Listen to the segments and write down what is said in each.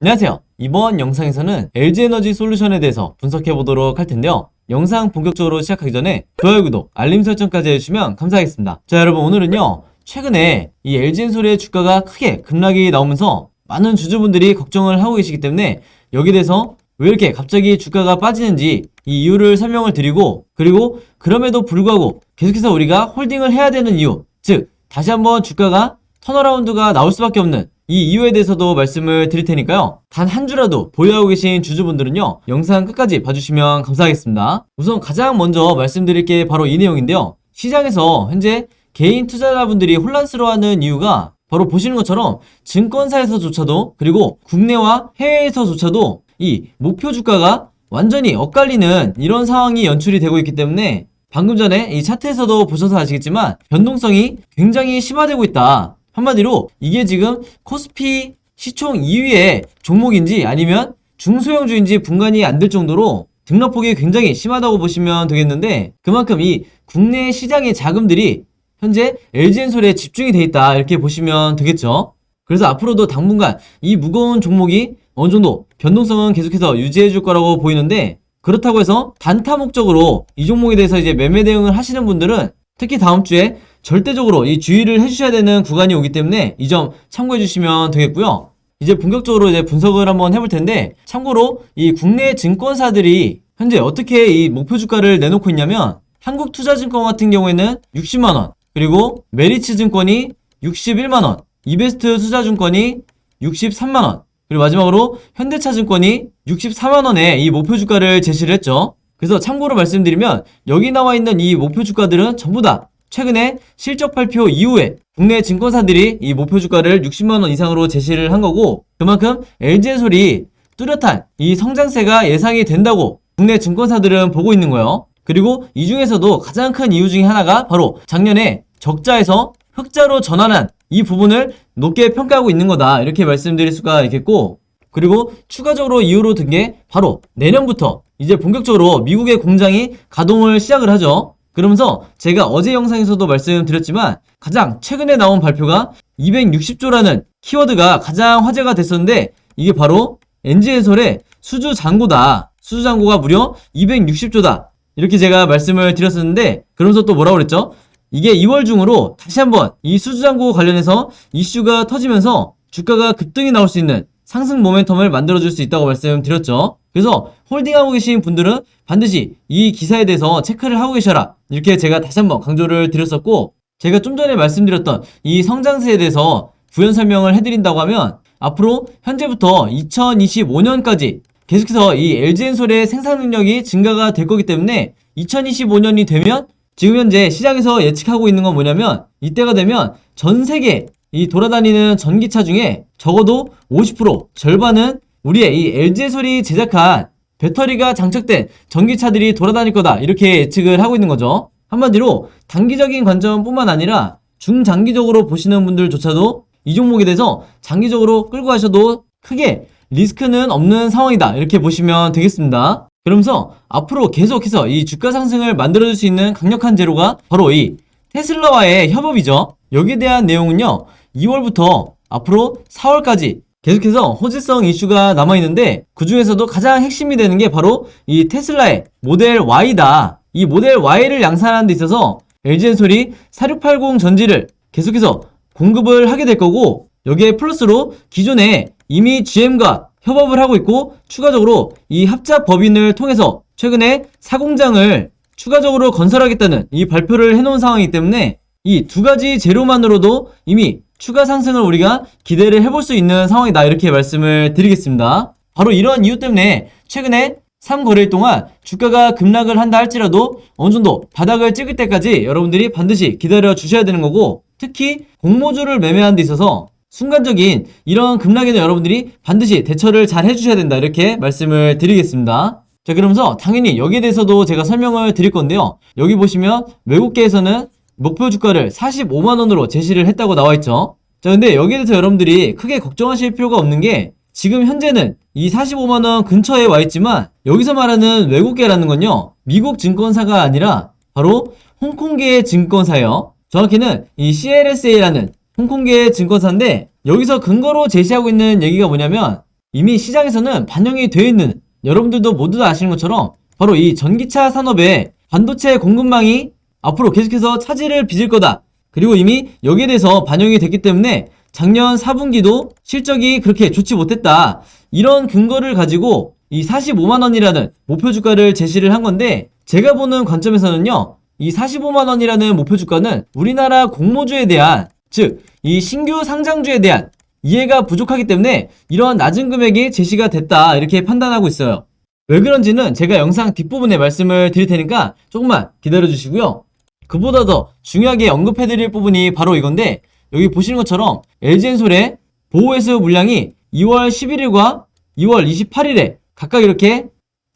안녕하세요. 이번 영상에서는 LG에너지 솔루션에 대해서 분석해 보도록 할 텐데요. 영상 본격적으로 시작하기 전에 좋아요, 구독, 알림 설정까지 해주시면 감사하겠습니다. 자, 여러분, 오늘은요, 최근에 이 LG엔솔의 주가가 크게 급락이 나오면서 많은 주주분들이 걱정을 하고 계시기 때문에 여기에 대해서 왜 이렇게 갑자기 주가가 빠지는지 이 이유를 설명을 드리고, 그리고 그럼에도 불구하고 계속해서 우리가 홀딩을 해야 되는 이유, 즉 다시 한번 주가가 턴어라운드가 나올 수밖에 없는 이 이유에 대해서도 말씀을 드릴 테니까요. 단 한 주라도 보유하고 계신 주주분들은요, 영상 끝까지 봐주시면 감사하겠습니다. 우선 가장 먼저 말씀드릴 게 바로 이 내용인데요. 시장에서 현재 개인 투자자분들이 혼란스러워하는 이유가 바로 보시는 것처럼 증권사에서조차도, 그리고 국내와 해외에서조차도 이 목표 주가가 완전히 엇갈리는 이런 상황이 연출이 되고 있기 때문에 방금 전에 이 차트에서도 보셔서 아시겠지만 변동성이 굉장히 심화되고 있다. 한마디로 이게 지금 코스피 시총 2위의 종목인지 아니면 중소형주인지 분간이 안 될 정도로 등락폭이 굉장히 심하다고 보시면 되겠는데, 그만큼 이 국내 시장의 자금들이 현재 LG엔솔에 집중이 돼 있다, 이렇게 보시면 되겠죠. 그래서 앞으로도 당분간 이 무거운 종목이 어느 정도 변동성은 계속해서 유지해 줄 거라고 보이는데, 그렇다고 해서 단타 목적으로 이 종목에 대해서 이제 매매 대응을 하시는 분들은 특히 다음 주에 절대적으로 이 주의를 해주셔야 되는 구간이 오기 때문에 이 점 참고해 주시면 되겠고요. 이제 본격적으로 이제 분석을 한번 해볼 텐데, 참고로 이 국내 증권사들이 현재 어떻게 이 목표 주가를 내놓고 있냐면, 한국투자증권 같은 경우에는 60만원, 그리고 메리츠증권이 61만원, 이베스트 투자증권이 63만원, 그리고 마지막으로 현대차증권이 64만원에 이 목표 주가를 제시를 했죠. 그래서 참고로 말씀드리면 여기 나와 있는 이 목표 주가들은 전부 다 최근에 실적 발표 이후에 국내 증권사들이 이 목표 주가를 60만원 이상으로 제시를 한 거고, 그만큼 LG엔솔이 뚜렷한 이 성장세가 예상이 된다고 국내 증권사들은 보고 있는 거예요. 그리고 이 중에서도 가장 큰 이유 중에 하나가 바로 작년에 적자에서 흑자로 전환한 이 부분을 높게 평가하고 있는 거다, 이렇게 말씀드릴 수가 있겠고, 그리고 추가적으로 이유로 든 게 바로 내년부터 이제 본격적으로 미국의 공장이 가동을 시작을 하죠. 그러면서 제가 어제 영상에서도 말씀드렸지만 가장 최근에 나온 발표가 260조라는 키워드가 가장 화제가 됐었는데, 이게 바로 LG엔솔의 수주 잔고다. 수주 잔고가 무려 260조다. 이렇게 제가 말씀을 드렸었는데, 그러면서 또 뭐라고 그랬죠? 이게 2월 중으로 다시 한번 이 수주 잔고 관련해서 이슈가 터지면서 주가가 급등이 나올 수 있는 상승 모멘텀을 만들어줄 수 있다고 말씀드렸죠. 그래서 홀딩하고 계신 분들은 반드시 이 기사에 대해서 체크를 하고 계셔라, 이렇게 제가 다시 한번 강조를 드렸었고, 제가 좀 전에 말씀드렸던 이 성장세에 대해서 부연 설명을 해드린다고 하면, 앞으로 현재부터 2025년까지 계속해서 이 LG엔솔의 생산 능력이 증가가 될 거기 때문에 2025년이 되면 지금 현재 시장에서 예측하고 있는 건 뭐냐면, 이때가 되면 전 세계 이 돌아다니는 전기차 중에 적어도 50%, 절반은 우리의 이 LG엔솔이 제작한 배터리가 장착된 전기차들이 돌아다닐 거다, 이렇게 예측을 하고 있는 거죠. 한마디로 단기적인 관점뿐만 아니라 중장기적으로 보시는 분들조차도 이 종목에 대해서 장기적으로 끌고 가셔도 크게 리스크는 없는 상황이다, 이렇게 보시면 되겠습니다. 그러면서 앞으로 계속해서 이 주가 상승을 만들어줄 수 있는 강력한 재료가 바로 이 테슬라와의 협업이죠. 여기에 대한 내용은요, 2월부터 앞으로 4월까지 계속해서 호재성 이슈가 남아있는데, 그 중에서도 가장 핵심이 되는 게 바로 이 테슬라의 모델 Y다. 이 모델 Y를 양산하는 데 있어서 LG엔솔이 4680 전지를 계속해서 공급을 하게 될 거고, 여기에 플러스로 기존에 이미 GM과 협업을 하고 있고, 추가적으로 이 합작 법인을 통해서 최근에 사공장을 추가적으로 건설하겠다는 이 발표를 해놓은 상황이기 때문에 이 두 가지 재료만으로도 이미 추가 상승을 우리가 기대를 해볼 수 있는 상황이다, 이렇게 말씀을 드리겠습니다. 바로 이러한 이유 때문에 최근에 3거래일 동안 주가가 급락을 한다 할지라도 어느 정도 바닥을 찍을 때까지 여러분들이 반드시 기다려 주셔야 되는 거고, 특히 공모주를 매매하는 데 있어서 순간적인 이런 급락에는 여러분들이 반드시 대처를 잘 해주셔야 된다, 이렇게 말씀을 드리겠습니다. 자, 그러면서 당연히 여기에 대해서도 제가 설명을 드릴 건데요. 여기 보시면 외국계에서는 목표 주가를 45만원으로 제시를 했다고 나와있죠. 자, 근데 여기에 대해서 여러분들이 크게 걱정하실 필요가 없는 게, 지금 현재는 이 45만원 근처에 와있지만 여기서 말하는 외국계라는 건요, 미국 증권사가 아니라 바로 홍콩계의 증권사예요. 정확히는 이 CLSA라는 홍콩계 증권사인데, 여기서 근거로 제시하고 있는 얘기가 뭐냐면 이미 시장에서는 반영이 되어 있는, 여러분들도 모두 다 아시는 것처럼 바로 이 전기차 산업의 반도체 공급망이 앞으로 계속해서 차질을 빚을 거다. 그리고 이미 여기에 대해서 반영이 됐기 때문에 작년 4분기도 실적이 그렇게 좋지 못했다. 이런 근거를 가지고 이 45만원이라는 목표 주가를 제시를 한 건데, 제가 보는 관점에서는요, 이 45만원이라는 목표 주가는 우리나라 공모주에 대한, 즉 이 신규 상장주에 대한 이해가 부족하기 때문에 이런 낮은 금액이 제시가 됐다, 이렇게 판단하고 있어요. 왜 그런지는 제가 영상 뒷부분에 말씀을 드릴 테니까 조금만 기다려 주시고요. 그보다 더 중요하게 언급해 드릴 부분이 바로 이건데, 여기 보시는 것처럼 LG엔솔의 보호회수 물량이 2월 11일과 2월 28일에 각각 이렇게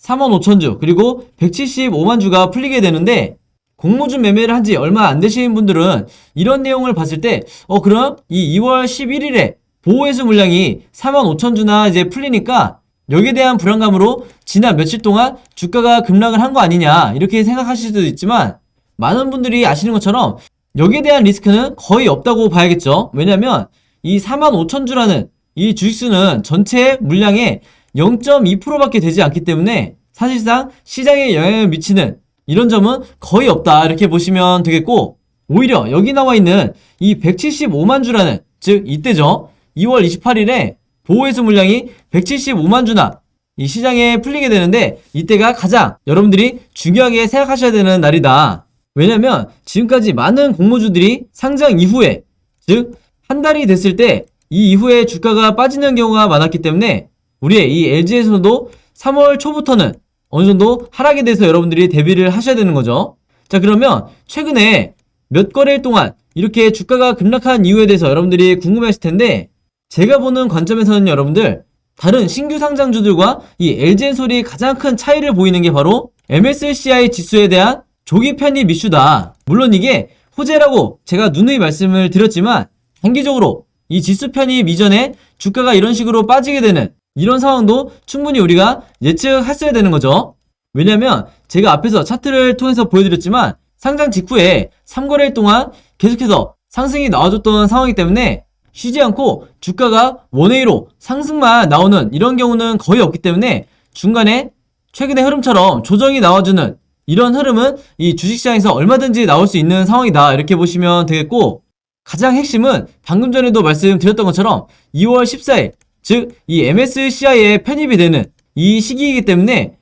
45,000주 그리고 175만주가 풀리게 되는데, 공모주 매매를 한 지 얼마 안 되신 분들은 이런 내용을 봤을 때 그럼 이 2월 11일에 보호회수 물량이 45,000주나 이제 풀리니까 여기에 대한 불안감으로 지난 며칠 동안 주가가 급락을 한 거 아니냐, 이렇게 생각하실 수도 있지만, 많은 분들이 아시는 것처럼 여기에 대한 리스크는 거의 없다고 봐야겠죠. 왜냐면 이 45,000주라는 이 주식수는 전체 물량의 0.2%밖에 되지 않기 때문에 사실상 시장에 영향을 미치는 이런 점은 거의 없다, 이렇게 보시면 되겠고, 오히려 여기 나와 있는 이 175만주라는, 즉 이때죠, 2월 28일에 보호회수 물량이 175만주나 이 시장에 풀리게 되는데, 이때가 가장 여러분들이 중요하게 생각하셔야 되는 날이다. 왜냐면 지금까지 많은 공모주들이 상장 이후에, 즉 한 달이 됐을 때 이 이후에 주가가 빠지는 경우가 많았기 때문에 우리의 이 LG에서도 3월 초부터는 어느 정도 하락에 대해서 여러분들이 대비를 하셔야 되는 거죠. 자, 그러면 최근에 몇 거래일 동안 이렇게 주가가 급락한 이유에 대해서 여러분들이 궁금해하실 텐데, 제가 보는 관점에서는 여러분들, 다른 신규 상장주들과 이 LG엔솔이 가장 큰 차이를 보이는 게 바로 MSCI 지수에 대한 조기 편입 이슈다. 물론 이게 호재라고 제가 누누이 말씀을 드렸지만, 단기적으로 이 지수 편입 이전에 주가가 이런 식으로 빠지게 되는 이런 상황도 충분히 우리가 예측했어야 되는 거죠. 왜냐면 제가 앞에서 차트를 통해서 보여드렸지만, 상장 직후에 3거래일 동안 계속해서 상승이 나와줬던 상황이기 때문에 쉬지 않고 주가가 원웨이로 상승만 나오는 이런 경우는 거의 없기 때문에, 중간에 최근의 흐름처럼 조정이 나와주는 이런 흐름은 이 주식시장에서 얼마든지 나올 수 있는 상황이다, 이렇게 보시면 되겠고, 가장 핵심은 방금 전에도 말씀드렸던 것처럼 2월 14일, 즉 이 MSCI에 편입이 되는 이 시기이기 때문에,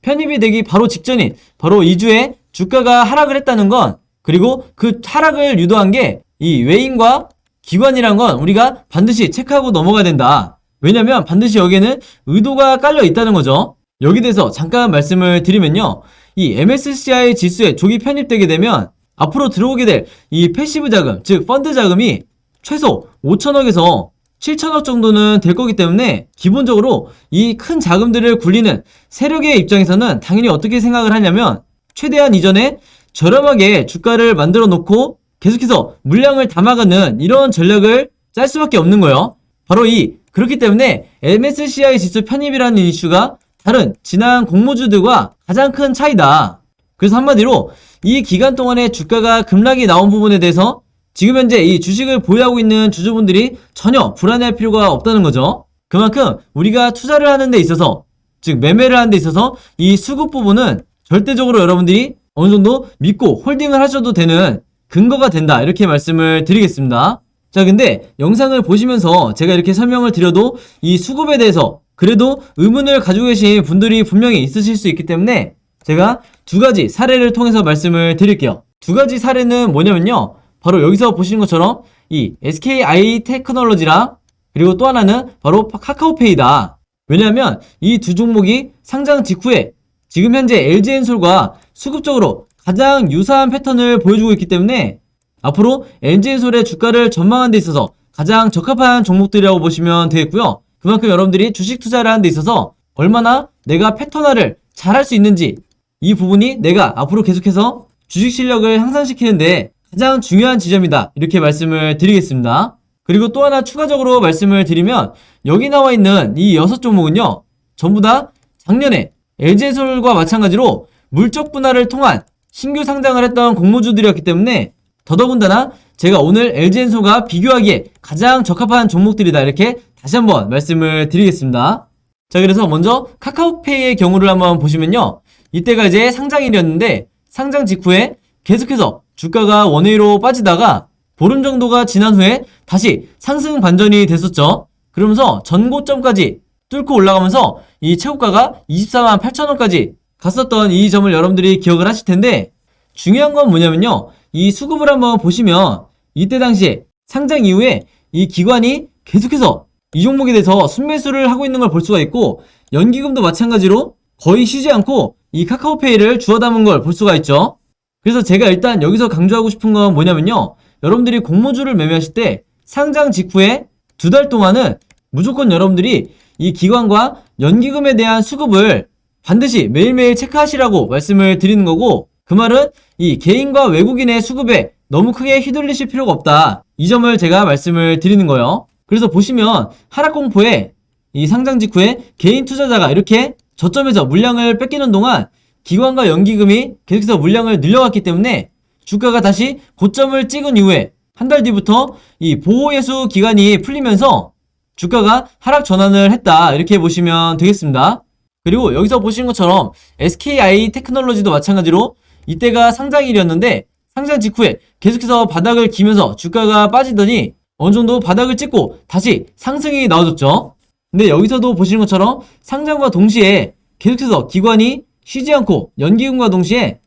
편입이 되기 바로 직전인 바로 2주에 주가가 하락을 했다는 건, 그리고 그 하락을 유도한 게 이 외인과 기관이란 건 우리가 반드시 체크하고 넘어가야 된다. 왜냐면 반드시 여기에는 의도가 깔려 있다는 거죠. 여기 대해서 잠깐 말씀을 드리면요, 이 MSCI 지수에 조기 편입되게 되면 앞으로 들어오게 될 이 패시브 자금, 즉 펀드 자금이 최소 5천억에서 7천억 정도는 될 거기 때문에, 기본적으로 이 큰 자금들을 굴리는 세력의 입장에서는 당연히 어떻게 생각을 하냐면, 최대한 이전에 저렴하게 주가를 만들어 놓고 계속해서 물량을 담아가는 이런 전략을 짤 수밖에 없는 거예요. 바로 그렇기 때문에 MSCI 지수 편입이라는 이슈가 다른 지난 공모주들과 가장 큰 차이다. 그래서 한마디로 이 기간 동안에 주가가 급락이 나온 부분에 대해서 지금 현재 이 주식을 보유하고 있는 주주분들이 전혀 불안해할 필요가 없다는 거죠. 그만큼 우리가 투자를 하는 데 있어서, 즉 매매를 하는 데 있어서 이 수급 부분은 절대적으로 여러분들이 어느 정도 믿고 홀딩을 하셔도 되는 근거가 된다, 이렇게 말씀을 드리겠습니다. 자, 근데 영상을 보시면서 제가 이렇게 설명을 드려도 이 수급에 대해서 그래도 의문을 가지고 계신 분들이 분명히 있으실 수 있기 때문에 제가 두 가지 사례를 통해서 말씀을 드릴게요. 두 가지 사례는 뭐냐면요, 바로 여기서 보시는 것처럼 이 SKI 테크놀로지랑, 그리고 또 하나는 바로 카카오페이다. 왜냐하면 이 두 종목이 상장 직후에 지금 현재 LG엔솔과 수급적으로 가장 유사한 패턴을 보여주고 있기 때문에 앞으로 LG엔솔의 주가를 전망하는 데 있어서 가장 적합한 종목들이라고 보시면 되겠고요. 그만큼 여러분들이 주식 투자를 하는 데 있어서 얼마나 내가 패턴화를 잘 할 수 있는지, 이 부분이 내가 앞으로 계속해서 주식 실력을 향상시키는데 가장 중요한 지점이다, 이렇게 말씀을 드리겠습니다. 그리고 또 하나 추가적으로 말씀을 드리면, 여기 나와 있는 이 6종목은요 전부 다 작년에 LG엔솔과 마찬가지로 물적 분할을 통한 신규 상장을 했던 공모주들이었기 때문에 더더군다나 제가 오늘 LG엔솔과 비교하기에 가장 적합한 종목들이다 이렇게 다시 한번 말씀을 드리겠습니다. 자, 그래서 먼저 카카오페이의 경우를 한번 보시면요, 이때가 이제 상장일이었는데 상장 직후에 계속해서 주가가 원웨이로 빠지다가 보름 정도가 지난 후에 다시 상승 반전이 됐었죠. 그러면서 전고점까지 뚫고 올라가면서 이 최고가가 24만 8천원까지 갔었던 이 점을 여러분들이 기억을 하실 텐데, 중요한 건 뭐냐면요, 이 수급을 한번 보시면 이때 당시에 상장 이후에 이 기관이 계속해서 이 종목에 대해서 순매수를 하고 있는 걸 볼 수가 있고, 연기금도 마찬가지로 거의 쉬지 않고 이 카카오페이를 주워 담은 걸 볼 수가 있죠. 그래서 제가 일단 여기서 강조하고 싶은 건 뭐냐면요, 여러분들이 공모주를 매매하실 때 상장 직후에 2달 동안은 무조건 여러분들이 이 기관과 연기금에 대한 수급을 반드시 매일매일 체크하시라고 말씀을 드리는 거고, 그 말은 이 개인과 외국인의 수급에 너무 크게 휘둘리실 필요가 없다, 이 점을 제가 말씀을 드리는 거예요. 그래서 보시면 하락 공포에 이 상장 직후에 개인 투자자가 이렇게 저점에서 물량을 뺏기는 동안 기관과 연기금이 계속해서 물량을 늘려갔기 때문에 주가가 다시 고점을 찍은 이후에 한 달 뒤부터 이 보호예수 기간이 풀리면서 주가가 하락 전환을 했다, 이렇게 보시면 되겠습니다. 그리고 여기서 보시는 것처럼 SKI 테크놀로지도 마찬가지로 이때가 상장일이었는데 상장 직후에 계속해서 바닥을 기면서 주가가 빠지더니 어느 정도 바닥을 찍고 다시 상승이 나와줬죠. 근데 여기서도 보시는 것처럼 상장과 동시에 계속해서 기관이 쉬지 않고 연기금과 동시에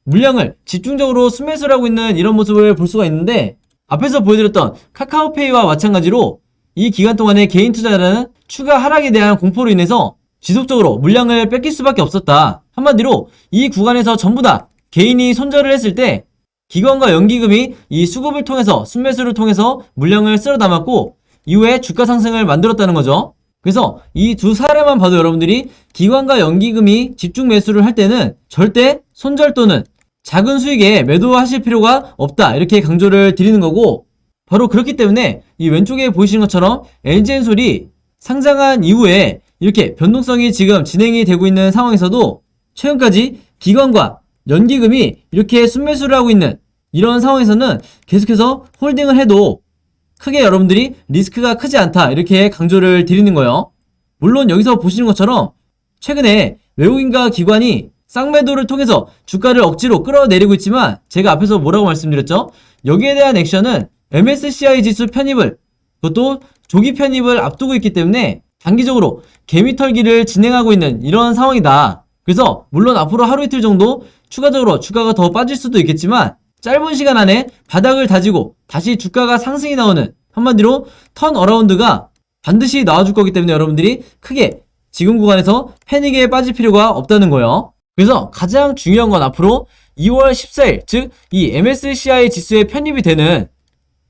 물량을 집중적으로 순매수를 하고 있는 이런 모습을 볼 수가 있는데, 앞에서 보여드렸던 카카오페이와 마찬가지로 이 기간 동안에 개인 투자자는 추가 하락에 대한 공포로 인해서 지속적으로 물량을 뺏길 수밖에 없었다. 한마디로 이 구간에서 전부 다 개인이 손절을 했을 때 기관과 연기금이 이 수급을 통해서 순매수를 통해서 물량을 쓸어 담았고 이후에 주가 상승을 만들었다는 거죠. 그래서 이 두 사례만 봐도 여러분들이 기관과 연기금이 집중 매수를 할 때는 절대 손절 또는 작은 수익에 매도하실 필요가 없다, 이렇게 강조를 드리는 거고, 바로 그렇기 때문에 이 왼쪽에 보이시는 것처럼 LG엔솔이 상장한 이후에 이렇게 변동성이 지금 진행이 되고 있는 상황에서도 최근까지 기관과 연기금이 이렇게 순매수를 하고 있는 이런 상황에서는 계속해서 홀딩을 해도 크게 여러분들이 리스크가 크지 않다, 이렇게 강조를 드리는 거예요. 물론 여기서 보시는 것처럼 최근에 외국인과 기관이 쌍매도를 통해서 주가를 억지로 끌어내리고 있지만, 제가 앞에서 뭐라고 말씀드렸죠? 여기에 대한 액션은 MSCI 지수 편입을, 그것도 조기 편입을 앞두고 있기 때문에 단기적으로 개미털기를 진행하고 있는 이런 상황이다. 그래서 물론 앞으로 하루 이틀 정도 추가적으로 주가가 더 빠질 수도 있겠지만 짧은 시간 안에 바닥을 다지고 다시 주가가 상승이 나오는, 한마디로 턴어라운드가 반드시 나와줄 거기 때문에 여러분들이 크게 지금 구간에서 패닉에 빠질 필요가 없다는 거예요. 그래서 가장 중요한 건 앞으로 2월 14일, 즉 이 MSCI 지수에 편입이 되는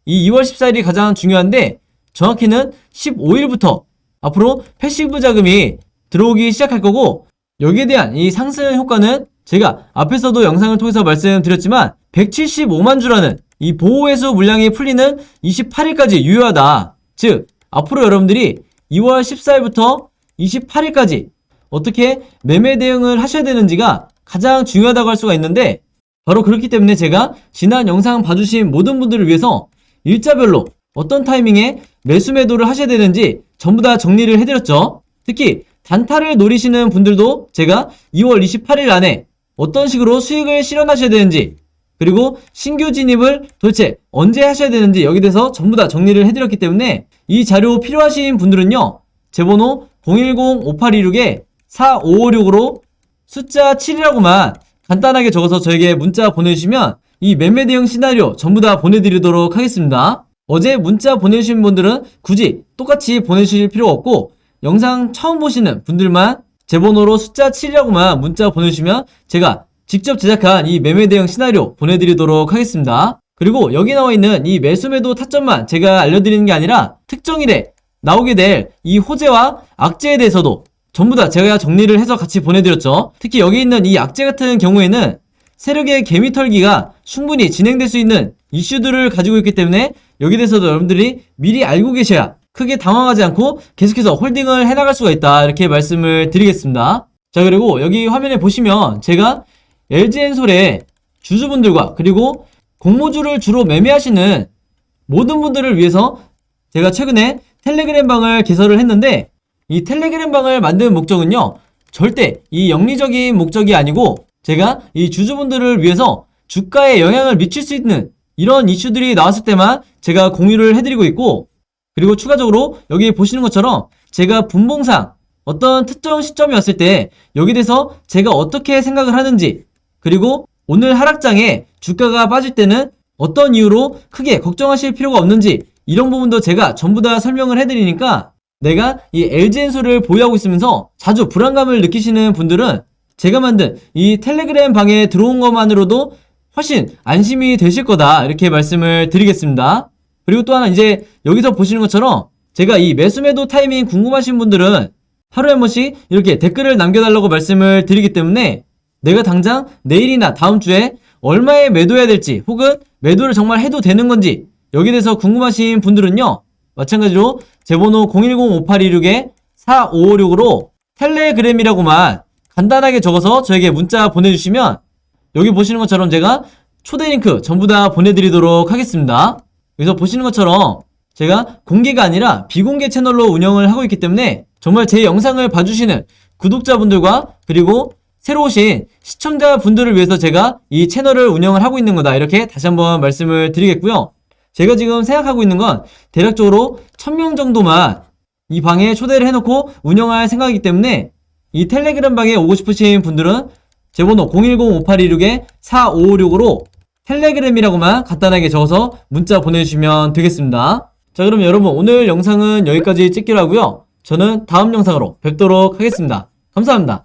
이 2월 14일이 가장 중요한데, 정확히는 15일부터 앞으로 패시브 자금이 들어오기 시작할 거고, 여기에 대한 이 상승 효과는 제가 앞에서도 영상을 통해서 말씀드렸지만 175만 주라는 이 보호회수 물량이 풀리는 28일까지 유효하다. 즉 앞으로 여러분들이 2월 14일부터 28일까지 어떻게 매매 대응을 하셔야 되는지가 가장 중요하다고 할 수가 있는데, 바로 그렇기 때문에 제가 지난 영상 봐주신 모든 분들을 위해서 일자별로 어떤 타이밍에 매수 매도를 하셔야 되는지 전부 다 정리를 해드렸죠. 특히 단타를 노리시는 분들도 제가 2월 28일 안에 어떤 식으로 수익을 실현하셔야 되는지, 그리고 신규 진입을 도대체 언제 하셔야 되는지 여기 대해서 전부 다 정리를 해드렸기 때문에 이 자료 필요하신 분들은요, 제 번호 010-5826-4556으로 숫자 7이라고만 간단하게 적어서 저에게 문자 보내주시면 이 매매 대응 시나리오 전부 다 보내드리도록 하겠습니다. 어제 문자 보내주신 분들은 굳이 똑같이 보내주실 필요 없고, 영상 처음 보시는 분들만 제 번호로 숫자 7이라고만 문자 보내주시면 제가 직접 제작한 이 매매 대응 시나리오 보내드리도록 하겠습니다. 그리고 여기 나와 있는 이 매수 매도 타점만 제가 알려드리는 게 아니라 특정일에 나오게 될 이 호재와 악재에 대해서도 전부 다 제가 정리를 해서 같이 보내드렸죠. 특히 여기 있는 이 악재 같은 경우에는 세력의 개미털기가 충분히 진행될 수 있는 이슈들을 가지고 있기 때문에 여기 대해서도 여러분들이 미리 알고 계셔야 크게 당황하지 않고 계속해서 홀딩을 해나갈 수가 있다, 이렇게 말씀을 드리겠습니다. 자, 그리고 여기 화면에 보시면 제가 LG엔솔의 주주분들과 그리고 공모주를 주로 매매하시는 모든 분들을 위해서 제가 최근에 텔레그램 방을 개설을 했는데, 이 텔레그램 방을 만든 목적은요, 절대 이 영리적인 목적이 아니고 제가 이 주주분들을 위해서 주가에 영향을 미칠 수 있는 이런 이슈들이 나왔을 때만 제가 공유를 해드리고 있고, 그리고 추가적으로 여기 보시는 것처럼 제가 분봉상 어떤 특정 시점이 왔을 때 여기 대해서 제가 어떻게 생각을 하는지, 그리고 오늘 하락장에 주가가 빠질 때는 어떤 이유로 크게 걱정하실 필요가 없는지, 이런 부분도 제가 전부 다 설명을 해드리니까 내가 이 LG엔솔을 보유하고 있으면서 자주 불안감을 느끼시는 분들은 제가 만든 이 텔레그램 방에 들어온 것만으로도 훨씬 안심이 되실 거다, 이렇게 말씀을 드리겠습니다. 그리고 또 하나, 이제 여기서 보시는 것처럼 제가 이 매수 매도 타이밍 궁금하신 분들은 하루에 한 번씩 이렇게 댓글을 남겨달라고 말씀을 드리기 때문에 내가 당장 내일이나 다음 주에 얼마에 매도해야 될지, 혹은 매도를 정말 해도 되는 건지, 여기에 대해서 궁금하신 분들은요, 마찬가지로 제 번호 010-5826-4556으로 텔레그램이라고만 간단하게 적어서 저에게 문자 보내주시면 여기 보시는 것처럼 제가 초대 링크 전부 다 보내드리도록 하겠습니다. 여기서 보시는 것처럼 제가 공개가 아니라 비공개 채널로 운영을 하고 있기 때문에 정말 제 영상을 봐주시는 구독자분들과 그리고 새로 오신 시청자분들을 위해서 제가 이 채널을 운영을 하고 있는 거다, 이렇게 다시 한번 말씀을 드리겠고요. 제가 지금 생각하고 있는 건 대략적으로 1000명 정도만 이 방에 초대를 해놓고 운영할 생각이기 때문에 이 텔레그램 방에 오고 싶으신 분들은 제 번호 010-5826-4556으로 텔레그램이라고만 간단하게 적어서 문자 보내주시면 되겠습니다. 자, 그럼 여러분, 오늘 영상은 여기까지 찍기로 하고요. 저는 다음 영상으로 뵙도록 하겠습니다. 감사합니다.